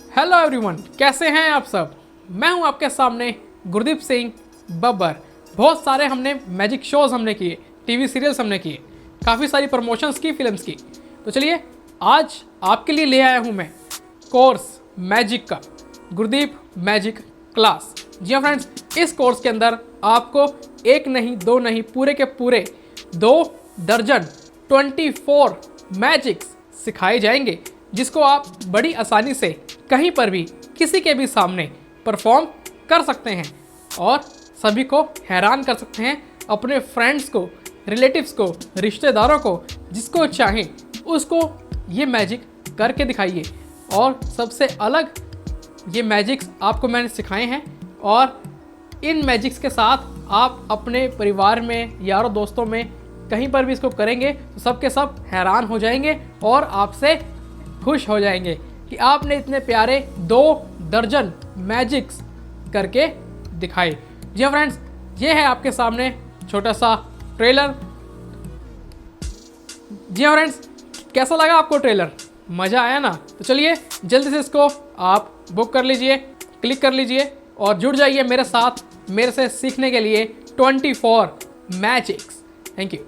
Hello everyone, कैसे हैं आप सब। मैं हूं आपके सामने गुरदीप सिंह बब्बर। बहुत सारे हमने मैजिक शोज़ हमने किए, टीवी सीरियल्स हमने किए, काफ़ी सारी प्रमोशंस की, फिल्म्स की। तो चलिए आज आपके लिए ले आया हूं मैं कोर्स मैजिक का, गुरदीप मैजिक क्लास। जी हाँ फ्रेंड्स, इस कोर्स के अंदर आपको एक नहीं दो नहीं पूरे के पूरे 2 दर्जन 24 मैजिक्स सिखाए जाएंगे, जिसको आप बड़ी आसानी से कहीं पर भी किसी के भी सामने परफॉर्म कर सकते हैं और सभी को हैरान कर सकते हैं। अपने फ्रेंड्स को, रिलेटिव्स को, रिश्तेदारों को, जिसको चाहें उसको ये मैजिक करके दिखाइए। और सबसे अलग ये मैजिक्स आपको मैंने सिखाए हैं और इन मैजिक्स के साथ आप अपने परिवार में, यारों दोस्तों में कहीं पर भी इसको करेंगे तो सबके सब हैरान हो जाएंगे और आपसे खुश हो जाएंगे कि आपने इतने प्यारे 2 दर्जन मैजिक्स करके दिखाए। जी हाँ फ्रेंड्स, ये है आपके सामने छोटा सा ट्रेलर। जी हाँ फ्रेंड्स, कैसा लगा आपको ट्रेलर? मज़ा आया ना? तो चलिए जल्दी से इसको आप बुक कर लीजिए, क्लिक कर लीजिए और जुड़ जाइए मेरे साथ, मेरे से सीखने के लिए 24 मैजिक्स। Thank you.